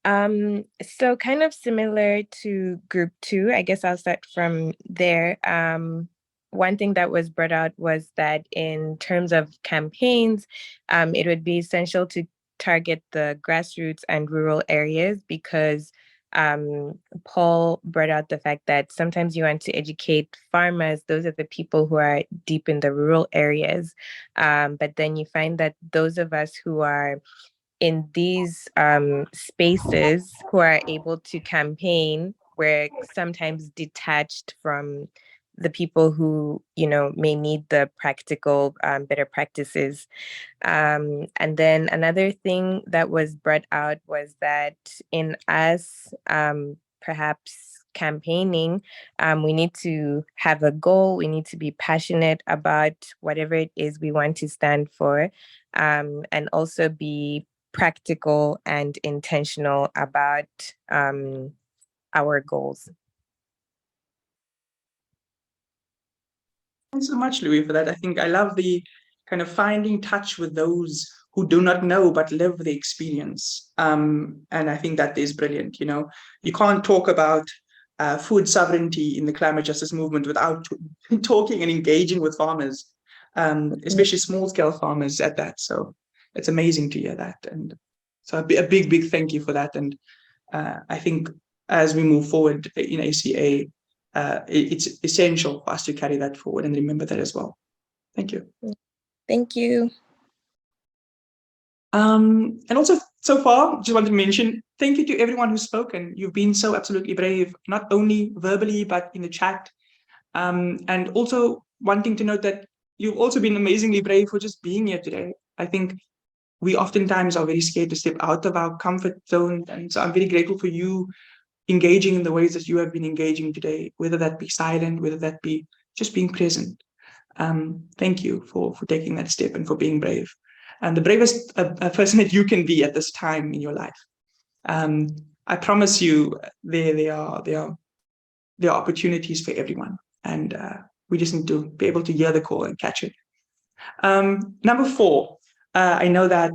So kind of similar to Group 2, I guess I'll start from there. One thing that was brought out was that in terms of campaigns, it would be essential to target the grassroots and rural areas, because Paul brought out the fact that sometimes you want to educate farmers. Those are the people who are deep in the rural areas. But then you find that those of us who are in these spaces who are able to campaign, we're sometimes detached from the people who, may need the practical, better practices. And then another thing that was brought out was that in us, perhaps campaigning, we need to have a goal. We need to be passionate about whatever it is we want to stand for, and also be practical and intentional about our goals. Thanks so much, Louis, for that. I think I love the kind of finding touch with those who do not know but live the experience. And I think that is brilliant. You can't talk about food sovereignty in the climate justice movement without talking and engaging with farmers, especially small-scale farmers at that. So it's amazing to hear that. And so a big thank you for that. And I think as we move forward in ACA, it's essential for us to carry that forward and remember that as well. Thank you. Thank you. And also, so far, just wanted to mention, thank you to everyone who's spoken. You've been so absolutely brave, not only verbally, but in the chat. And also wanting to note that you've also been amazingly brave for just being here today. I think we oftentimes are very scared to step out of our comfort zone. And so I'm very grateful for you engaging in the ways that you have been engaging today, whether that be silent, whether that be just being present. Thank you for taking that step and for being brave. And the bravest person that you can be at this time in your life. I promise you, there are opportunities for everyone, and we just need to be able to hear the call and catch it. Number 4, I know that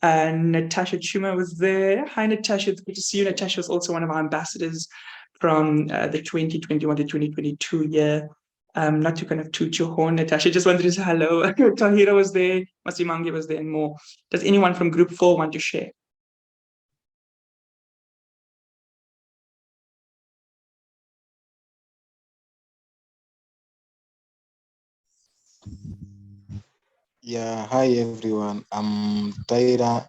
Natasha Chuma was there. Hi, Natasha. It's good to see you. Natasha was also one of our ambassadors from the 2021 to 2022 year. Not to kind of toot your horn, Natasha, just wanted to say hello. Tahira was there, Masimangi was there, and more. Does anyone from Group 4 want to share? Yeah, hi everyone. I'm Taira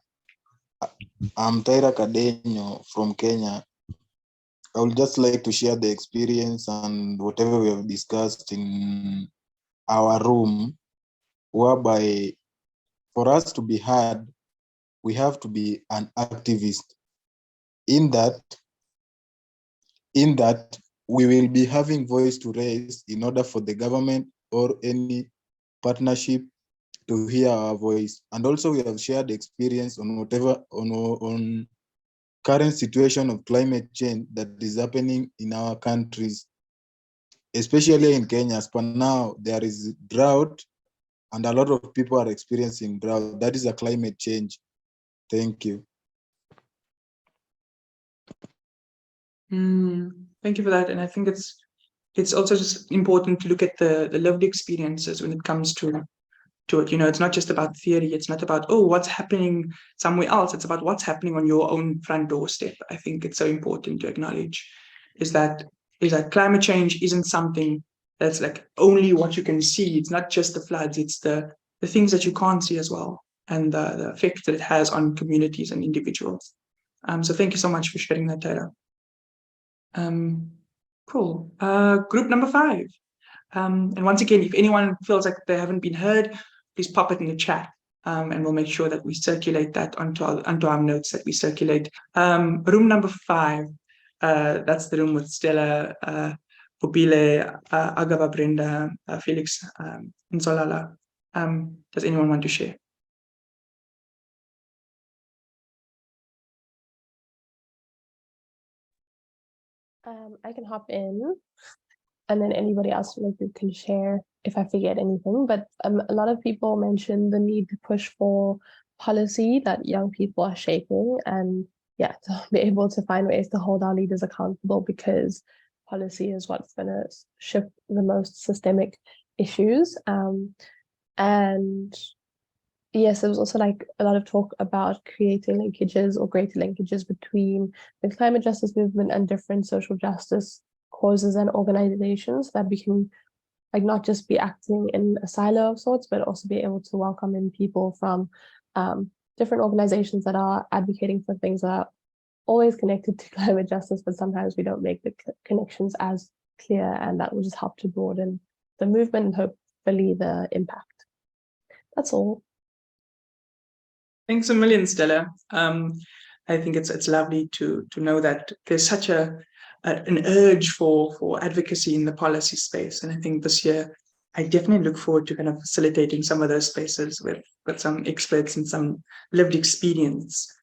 Kadenyo from Kenya. I would just like to share the experience and whatever we have discussed in our room, whereby for us to be heard, we have to be an activist. In that, we will be having voice to raise in order for the government or any partnership to hear our voice. And also we have shared experience on whatever, on current situation of climate change that is happening in our countries, especially in Kenya. As per now, there is drought and a lot of people are experiencing drought. That is a climate change. Thank you. Thank you for that. And I think it's also just important to look at the lived experiences when it comes to it. You know, it's not just about theory. It's not about, oh, what's happening somewhere else. It's about what's happening on your own front doorstep. I think it's so important to acknowledge is that climate change isn't something that's like only what you can see. It's not just the floods. It's the things that you can't see as well, and the effect that it has on communities and individuals. So thank you so much for sharing that data. Cool. Group number 5. And once again, if anyone feels like they haven't been heard, please pop it in the chat, and we'll make sure that we circulate that onto our notes that we circulate. Room number 5, that's the room with Stella, Popile, Agaba, Brenda, Felix, and Solala. Does anyone want to share? I can hop in, and then anybody else can share if I forget anything. But a lot of people mentioned the need to push for policy that young people are shaping, and to be able to find ways to hold our leaders accountable, because policy is what's going to shift the most systemic issues. And yes, there was also like a lot of talk about creating linkages or greater linkages between the climate justice movement and different social justice causes and organizations, that we can like not just be acting in a silo of sorts, but also be able to welcome in people from different organizations that are advocating for things that are always connected to climate justice, but sometimes we don't make the connections as clear, and that will just help to broaden the movement and hopefully the impact. That's all. Thanks a million, Stella. I think it's lovely to know that there's such an urge for advocacy in the policy space. And I think this year, I definitely look forward to kind of facilitating some of those spaces with some experts and some lived experience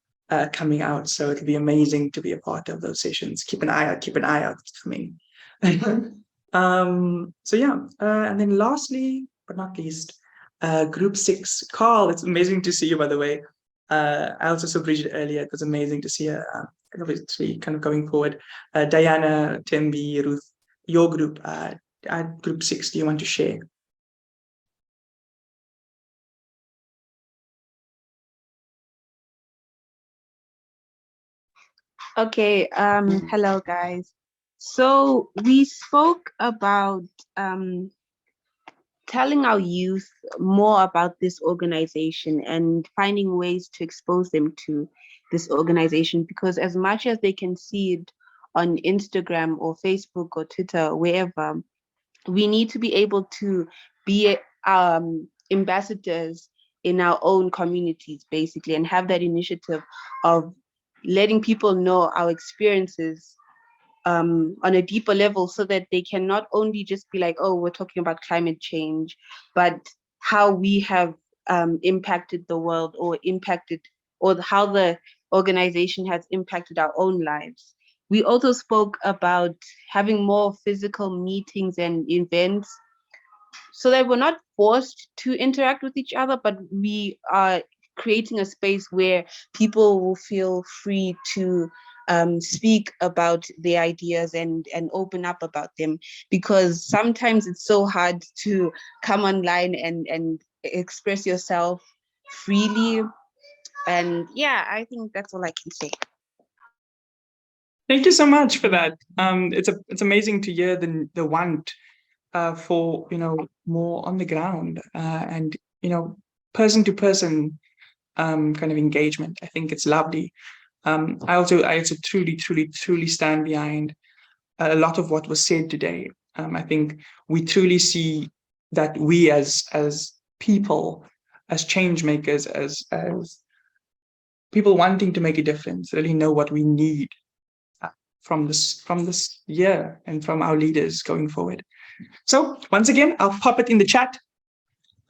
coming out. So it'll be amazing to be a part of those sessions. Keep an eye out for me. So yeah, and then lastly, but not least, Group 6, Carl, it's amazing to see you, by the way. I also saw Bridget earlier. It was amazing to see her, obviously kind of going forward. Diana, Tembi, Ruth, your group, at Group 6, do you want to share? Okay, hello guys. So we spoke about telling our youth more about this organization and finding ways to expose them to this organization, because as much as they can see it on Instagram or Facebook or Twitter, wherever, we need to be able to be ambassadors in our own communities, basically, and have that initiative of letting people know our experiences on a deeper level, so that they can not only just be like, oh, we're talking about climate change, but how we have impacted the world, or how the organization has impacted our own lives. We also spoke about having more physical meetings and events, so that we're not forced to interact with each other, but we are creating a space where people will feel free to speak about their ideas and open up about them, because sometimes it's so hard to come online and express yourself freely. And yeah, I think that's all I can say. Thank you so much for that. It's amazing to hear the want for more on the ground and person to person kind of engagement. I think it's lovely. I also truly stand behind a lot of what was said today. I think we truly see that we as people, as change makers, as people wanting to make a difference, really know what we need from this year and from our leaders going forward. So once again, I'll pop it in the chat.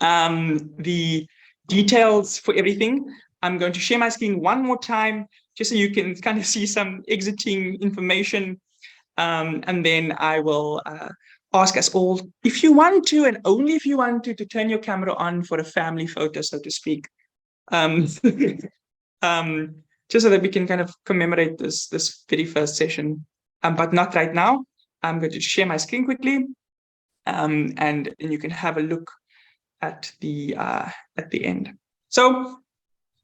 The details for everything. I'm going to share my screen one more time, just so you can kind of see some exiting information. And then I will ask us all, if you want to, and only if you want to turn your camera on for a family photo, so to speak. Just so that we can kind of commemorate this very first session, but not right now. I'm going to share my screen quickly, and then you can have a look at the end. So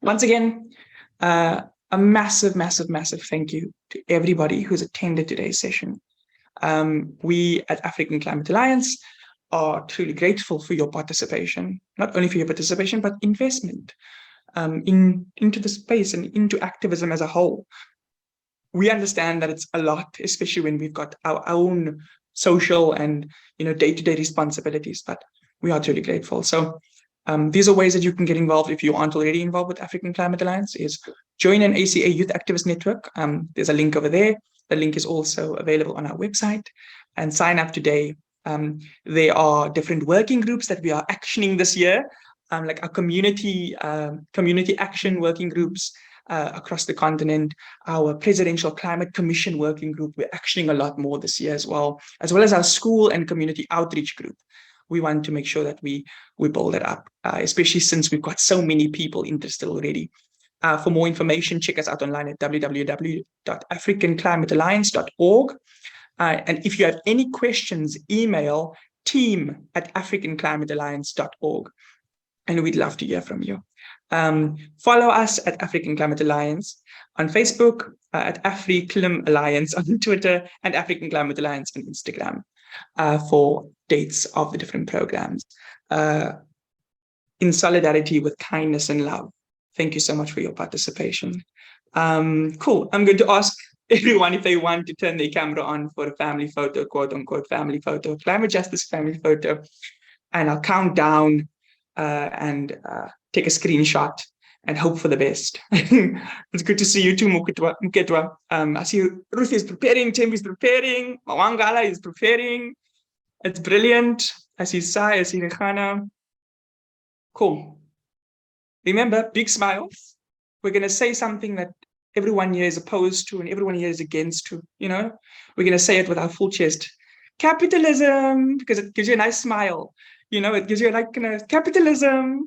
once again, a massive thank you to everybody who's attended today's session. We at African Climate Alliance are truly grateful for your participation, not only for your participation, but investment into the space and into activism as a whole. We understand that it's a lot, especially when we've got our own social and day-to-day responsibilities, but we are truly grateful. So these are ways that you can get involved if you aren't already involved with African Climate Alliance. Is join an ACA Youth Activist Network. There's a link over there. The link is also available on our website, and sign up today. There are different working groups that we are actioning this year, like our community action working groups across the continent, our Presidential Climate Commission working group. We're actioning a lot more this year as well as our school and community outreach group. We want to make sure that we build it up, especially since we've got so many people interested already. For more information, check us out online at www.africanclimatealliance.org. And if you have any questions, email team@africanclimatealliance.org. And we'd love to hear from you. Follow us at African Climate Alliance on Facebook, at AfriClim Alliance on Twitter, and African Climate Alliance on Instagram for dates of the different programs. In solidarity with kindness and love. Thank you so much for your participation. Cool. I'm going to ask everyone if they want to turn their camera on for a family photo, quote unquote family photo, climate justice family photo. And I'll count down and take a screenshot and hope for the best. It's good to see you too, Muketwa. I see Ruth is preparing, Tim is preparing, Mawangala is preparing. It's brilliant. I see Sai, I see Rehana. Cool. Remember, big smiles. We're going to say something that everyone here is opposed to and everyone here is against to, We're going to say it with our full chest. Capitalism, because it gives you a nice smile. It gives you like capitalism.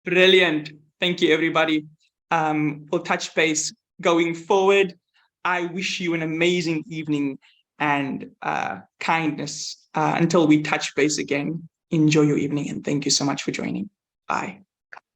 Brilliant. Thank you, everybody. We'll touch base going forward. I wish you an amazing evening and kindness until we touch base again. Enjoy your evening and thank you so much for joining. Bye.